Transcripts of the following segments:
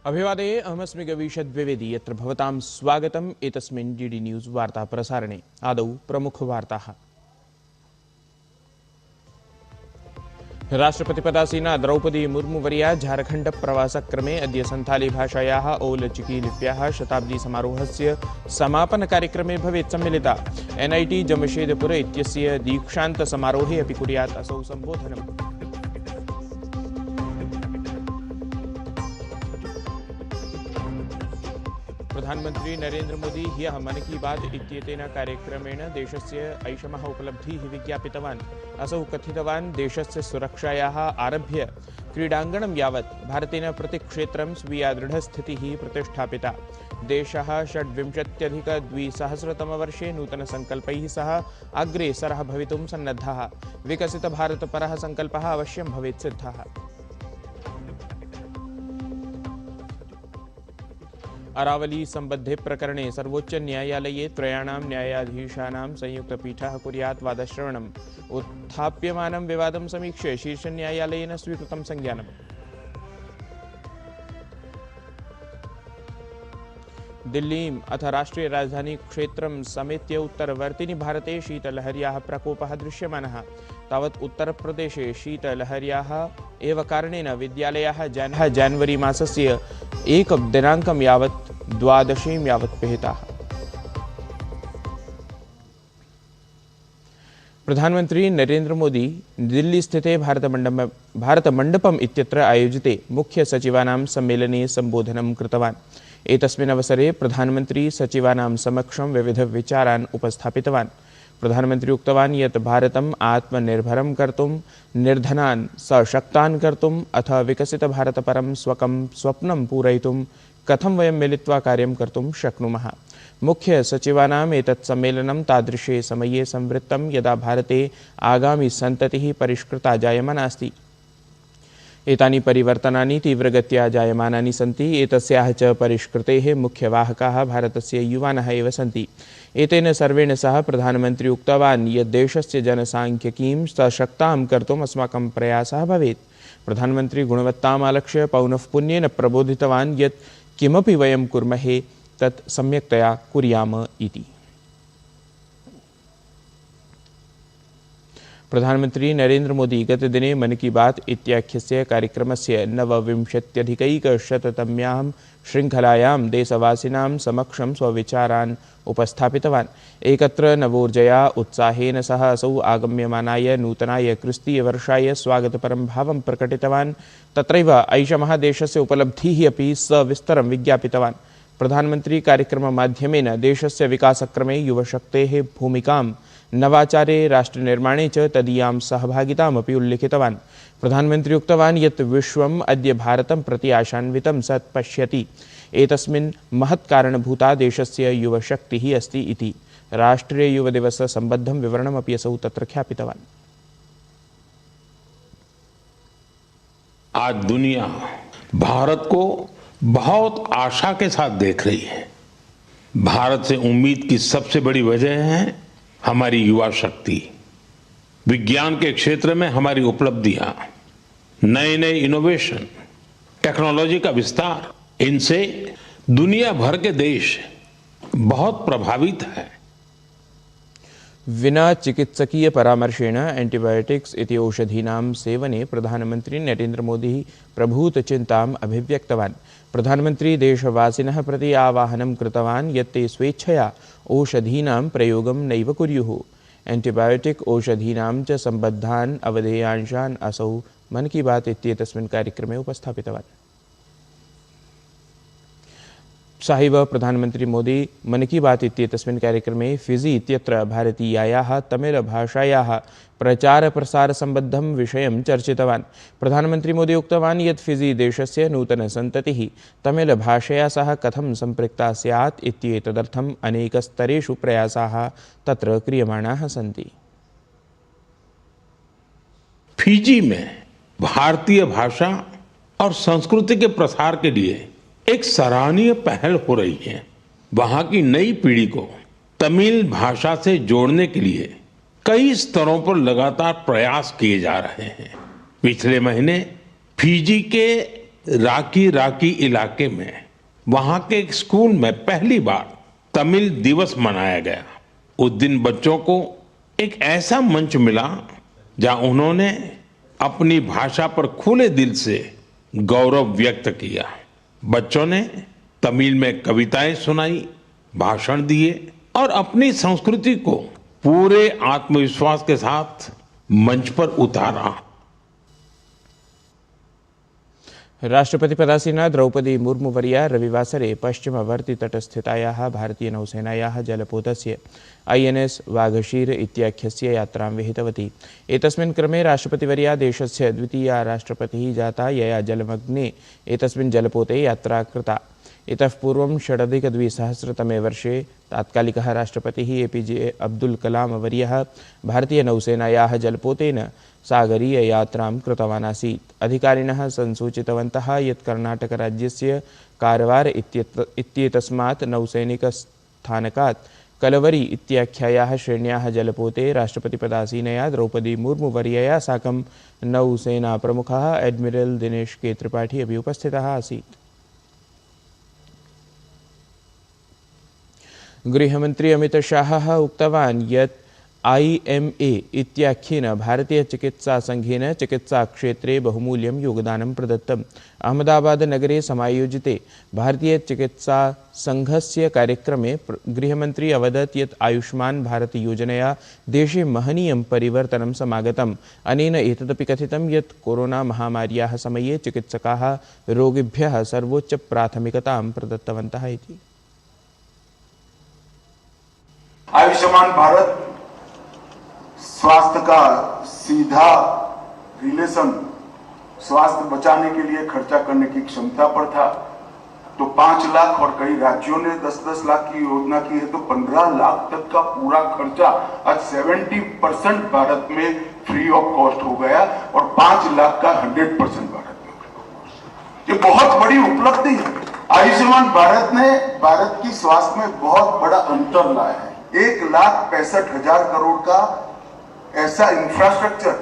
अभिवादे अहमस्मि गवीषद् द्विवेदी यत्र भवतां स्वागतम् एतस्मिन् डीडी न्यूज़ वार्ता प्रसारणे आदौ प्रमुखवार्ताः। राष्ट्रपतिपदासीना द्रौपदी मुर्मुवर्या झारखण्ड प्रवासक्रमे अद्य संथाली भाषायाः ओलचिकी लिप्याः शताब्दी समारोहस्य समापनकार्यक्रमे भवेत् सम्मिलिता। NIT जमशेदपुर इत्यस्य दीक्षान्त समारोहे अपि कुर्यात् असौ सम्बोधनम्। प्रधानमंत्री नरेंद्र मोदी ह्यः मन की बात इत्येतेन कार्यक्रमेण देशस्य ऐषमः उपलब्धिः विज्ञापितवान्। असौ कथितवान् देशस्य सुरक्षायाः आरभ्य क्रीडाङ्गणं यावत् भारतेन प्रतिक्षेत्रं स्वीया दृढस्थितिः प्रतिष्ठापिता। देशः 26-20सहस्रतमवर्षे नूतनसङ्कल्पैः सह अग्रेसरः भवितुं सन्नद्धः। विकसितभारतपरः सङ्कल्पः अवश्यं भवेत् सिद्धः। अरावली संबद्धे प्रकरणे सर्वोच्च न्यायालये त्रयाणां न्यायाधीशानां संयुक्तपीठः कुर्यात् वादश्रवणम्। उत्थाप्यमानं विवादं समीक्ष्य शीर्षन्यायालयेन स्वीकृतं संज्ञानम्। दिल्लीम् अथ राष्ट्रीय राजधानी क्षेत्रं समेत्य उत्तरवर्तिनि भारते शीतलहर्याः प्रकोपः दृश्यमानः। तावत् उत्तरप्रदेशे शीतलहर्याः एव कारणेन विद्यालयाः जानवरी मासस्य 1 दिनाङ्कं यावत् 12 यावत् पिहिताः। प्रधानमंत्री नरेंद्र मोदी दिल्ली स्थिते भारतमण्डपम् इत्यत्र आयोजिते मुख्य सचिवानां सम्मेलने सम्बोधनं कृतवान्। एतस्मिन् अवसरे प्रधानमंत्री सचिवानां समक्षं विविध विचारान् उपस्थापितवान्। प्रधानमंत्री उक्तवान् यत् भारतम् आत्मनिर्भरं कर्तुं, निर्धनान् सशक्तान् कर्तुम् अथ विकसितभारतपरं स्वकं स्वप्नं पूरयितुं कथं वयं मिलित्वा कार्यं कर्तुं शक्नुमः। मुख्य सचिवानाम् एतत् सम्मेलनं तादृशे समये संवृत्तं यदा भारते आगामि सन्ततिः परिष्कृता जायमाना अस्ति। एतानि परिवर्तनानि तीव्रगत्या जायमानानि सन्ति। एतस्याः च परिष्कृतेः मुख्यवाहकाः भारतस्य युवानः एव सन्ति। एतेन सर्वेण सह प्रधानमन्त्री उक्तवान् यत् देशस्य जनसाङ्ख्यिकीं सशक्तां कर्तुम् अस्माकं प्रयासः भवेत्। प्रधानमन्त्री गुणवत्ताम् आलक्ष्य पौनःपुन्येन प्रबोधितवान् यत् किमपि वयं कुर्महे तत् सम्यक्तया कुर्याम इति। प्रधानमंत्री नरेंद्र मोदी गतदिने मन की बात इत्याख्यस्य कार्यक्रमस्य 29-अधिकैकशततम्यां श्रृङ्खलायां देशवासिनां समक्षं स्वविचारान् उपस्थापितवान्। एकत्र नवोर्जया उत्साहेन सह असौ आगम्यमानाय नूतनाय क्रिस्तीयवर्षाय स्वागतपरं भावं प्रकटितवान्। तत्रैव ऐषमः देशस्य उपलब्धिः अपि सविस्तरं विज्ञापितवान्। प्रधानमंत्री कार्यक्रममाध्यमेन देशस्य विकासक्रमे युवशक्तेः भूमिकां, नवाचारे, राष्ट्रनिर्माणे च तदीयां सहभागितामपि उल्लिखितवान्। प्रधानमंत्री उक्तवान् यत् विश्वम् अद्य भारतं प्रति आशान्वितं सत् पश्यति। एतस्मिन् महत् कारणभूता देशस्य युवशक्तिः अस्ति इति। राष्ट्रीय युवदिवस सम्बद्धं विवरणमपि असौ तत्र ख्यापितवान्। आज दुनिया भारत को बहुत आशा के साथ देख रही है। भारत से उम्मीद की सबसे बड़ी वजह है हमारी युवा शक्ति। विज्ञान के क्षेत्र में हमारी उपलब्धियां, नए नए इनोवेशन, टेक्नोलॉजी का विस्तार, इनसे दुनिया भर के देश बहुत प्रभावित है। विना चिकित्सकीय परामर्शेण एंटीबायोटिक्स इति औषधीनां सेवने प्रधानमंत्री नरेंद्र मोदी प्रभूत चिंताम् अभिव्यक्तवान्। प्रधानमंत्री देशवासिनः प्रति आवाहनं कृतवान् यत् ते स्वेच्छया औषधीनां प्रयोगं नैव कुर्युः। एंटीबायोटिक औषधीनां च सम्बद्धान् अवधेयांशान् असौ मन की बात इत्येतस्मिन् कार्यक्रमे उपस्थापितवान्। सहैव प्रधानमंत्री मोदी मन की बात इत्येतस्मिन् कार्यक्रमे फिजी इत्यत्र भारतीयायाः तमिलभाषायाः प्रचारप्रसारसम्बद्धं विषयं चर्चितवान्। प्रधानमंत्री मोदी उक्तवान् यत् फिजी देशस्य नूतनसन्ततिः तमिलभाषया सह कथं सम्पृक्ता स्यात् इत्येतदर्थम् अनेकस्तरेषु प्रयासाः तत्र क्रियमाणाः सन्ति। फिजी में भारतीय भाषा और संस्कृति के प्रसार के लिए एक सराहनीय पहल हो रही है। वहां की नई पीढ़ी को तमिल भाषा से जोड़ने के लिए कई स्तरों पर लगातार प्रयास किए जा रहे हैं। पिछले महीने फिजी के राकी इलाके में वहां के एक स्कूल में पहली बार तमिल दिवस मनाया गया। उस दिन बच्चों को एक ऐसा मंच मिला जहां उन्होंने अपनी भाषा पर खुले दिल से गौरव व्यक्त किया। बच्चों ने तमिल में कविताएं सुनाई, भाषण दिए और अपनी संस्कृति को पूरे आत्मविश्वास के साथ मंच पर उतारा। राष्ट्रपतिपदासीना द्रौपदी मुर्मुवर्या रविवासरे पश्चिमवर्तितटस्थितायाः भारतीयनौसेनायाः जलपोतस्य INS वाघशीर इत्याख्यस्य यात्रां विहितवती। एतस्मिन् क्रमे राष्ट्रपतिवर्या देशस्य द्वितीया राष्ट्रपतिः जाता, यया जलमग्ने एतस्मिन् जलपोते यात्रा कृता। इतः पूर्वं 2016 वर्षे तात्कालिकः राष्ट्रपतिः APJ अब्दुल कलाम वर्यः भारतीयनौसेनायाः जलपोतेन सागरीययात्रां कृतवान् आसीत्। अधिकारिणः संसूचितवन्तः यत् कर्णाटकराज्यस्य कारवार इत्येतस्मात् नौसैनिकस्थानकात् कलवरी इत्याख्यायाः श्रेण्याः जलपोते राष्ट्रपतिपदासीनया द्रौपदी मुर्मुवर्यया साकं नौसेनाप्रमुखः एडमिरल दिनेश के त्रिपाठी अपि उपस्थितः आसीत्। गृहमंत्री अमित शाहः उक्तवान् यत् IMA इत्याख्येन भारतीयचिकित्सासङ्घेन चिकित्साक्षेत्रे बहुमूल्यं योगदानं प्रदत्तम्। अहमदाबादनगरे समायोजिते भारतीयचिकित्सासङ्घस्य कार्यक्रमे गृहमन्त्री अवदत् यत् आयुष्मान् भारत योजनया देशे महनीयं परिवर्तनं समागतम्। अनेन एतदपि कथितं यत् कोरोना महामार्याः समये चिकित्सकाः रोगिभ्यः सर्वोच्चप्राथमिकतां प्रदत्तवन्तः इति। आयुष्मान भारत स्वास्थ्य का सीधा रिलेशन स्वास्थ्य बचाने के लिए खर्चा करने की क्षमता पर था, तो 5 लाख और कई राज्यों ने 10-10 लाख की योजना की है, तो 15 लाख तक का पूरा खर्चा आज 70% भारत में फ्री ऑफ कॉस्ट हो गया और 5 लाख का 100% भारत में। ये बहुत बड़ी उपलब्धि है। आयुष्मान भारत ने भारत की स्वास्थ्य में बहुत बड़ा अंतर लाया है। 1,65,000 करोड़ का ऐसा इंफ्रास्ट्रक्चर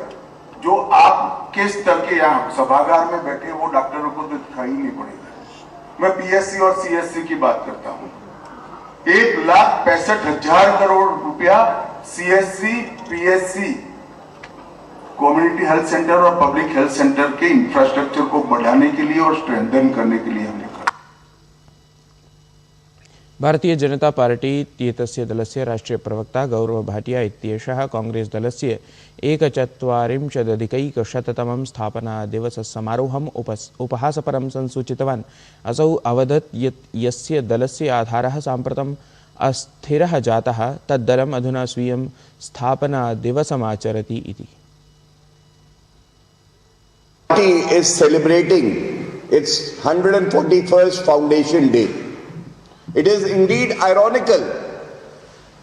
जो आपके स्तर के यहाँ सभागार में बैठे वो डॉक्टरों को तो दिखाई नहीं पड़ेगा। मैं PSC और CSC की बात करता हूँ। 1,65,000 करोड़ रुपया CSC, PSC, community health centre और पब्लिक हेल्थ सेंटर के इंफ्रास्ट्रक्चर को बढ़ाने के लिए और स्ट्रेंथन करने के लिए हमने कहा। भारतीय जनता पार्टी इत्येतस्य दलस्य राष्ट्रीय प्रवक्ता गौरव भाटिया इत्येषः कांग्रेस दलस्य 41अधिकैकशततमं स्थापनादिवससमारोहम् उपहासपरं संसूचितवान्। असौ अवदत् यत् यस्य दलस्य आधारः साम्प्रतम् अस्थिरः जातः तद्दलम् अधुना स्वीयं स्थापनादिवसमाचरति इति। Party is celebrating its 141st foundation day. It is indeed ironical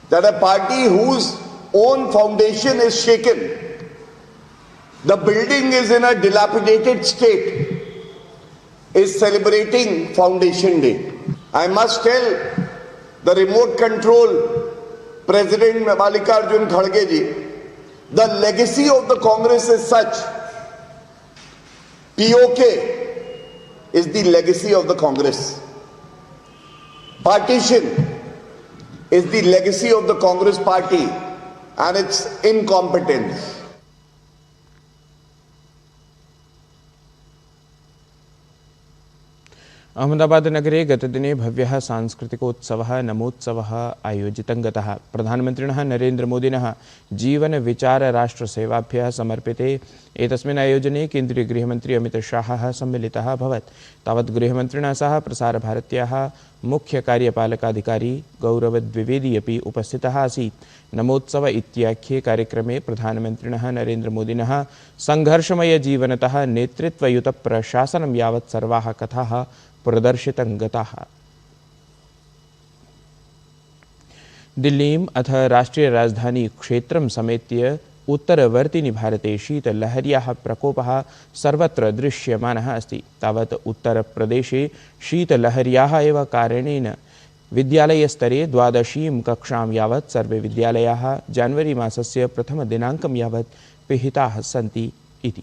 that a party whose own foundation is shaken, the building is in a dilapidated state, is celebrating Foundation Day. I must tell the remote control President Mallikarjun Kharge ji, the legacy of the Congress is such. POK is the legacy of the Congress. Partition is the legacy of the Congress party and its incompetence. Ahmedabad नगरे गतदिने भव्यः सांस्कृतिकोत्सवः नमोत्सवः आयोजितं गतः। प्रधानमन्त्रिणः नरेन्द्रमोदिनः जीवनविचारराष्ट्रसेवाभ्यः समर्पिते एतस्मिन् आयोजने केन्द्रीय गृहमन्त्री अमितशाहः सम्मिलितः अभवत्। तावत् गृहमन्त्रिणा सह प्रसारभारत्याः मुख्यकार्यपालकाधिकारी गौरवद्विवेदी अपि उपस्थितः आसीत्। नमोत्सव इत्याख्ये कार्यक्रमे प्रधानमन्त्रिणः नरेन्द्रमोदिनः संघर्षमयजीवनतः नेतृत्वयुतप्रशासनं यावत् सर्वाः कथाः प्रदर्शितं गताः। दिल्लीम् अथ राष्ट्रीय राजधानी क्षेत्रं समेत्य उत्तरवर्तिनि भारते शीतलहर्याः प्रकोपः सर्वत्र दृश्यमानः अस्ति। तावत् उत्तरप्रदेशे शीतलहर्याः एव कारणेन विद्यालयस्तरे 12वीं कक्षां यावत् सर्वे विद्यालयाः जनवरी मासस्य प्रथमदिनाङ्कं यावत् पिहिताः सन्ति इति।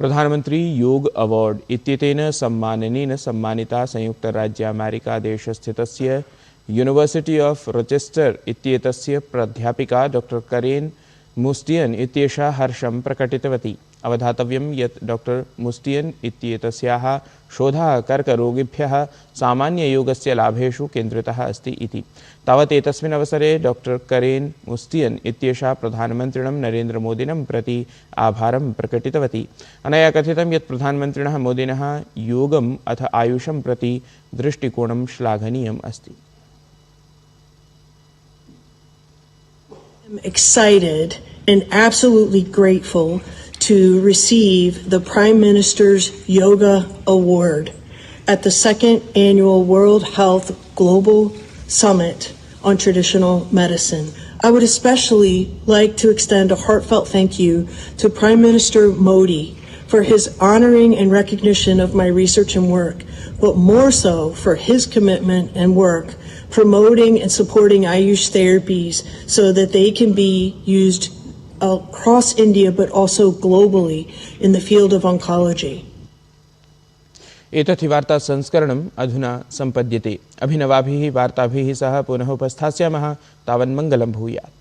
प्रधानमंत्री योग अवार्ड इत्येतेन सम्माननेन सम्मानिता संयुक्तराज्य अमेरिका देशस्थितस्य यूनिवर्सिटी ऑफ रोचेस्टर इत्येतस्य प्राध्यापिका डॉक्टर करेन मुस्टियन इत्येषा हर्षं प्रकटितवती। अवधातव्यं यत् डॉक्टर मुस्टियन इत्येतस्याः शोधः कर्करोगिभ्यः सामान्ययोगस्य लाभेषु केन्द्रितः अस्ति इति। तावत् एतस्मिन् अवसरे डॉक्टर करेन मुस्टियन इत्येषा प्रधानमन्त्रिणं नरेन्द्रमोदिनं प्रति आभारं प्रकटितवती। अनया कथितं यत् प्रधानमन्त्रिणः मोदिनः योगम् अथ आयुषं प्रति दृष्टिकोणं श्लाघनीयम् अस्ति। I'm excited and absolutely grateful to receive the Prime Minister's Yoga Award at the second annual World Health Global Summit on Traditional Medicine. I would especially like to extend a heartfelt thank you to Prime Minister Modi for his honoring and recognition of my research and work, but more so for his commitment and work promoting and supporting Ayush therapies so that they can be used across India but also globally in the field of oncology. एतत् वार्ता संस्करणम् अधुना सम्पद्यते। अभिनवाभिः वार्ताभिः सह पुनः उपस्थास्यामः। तावन्मङ्गलं भूयात्।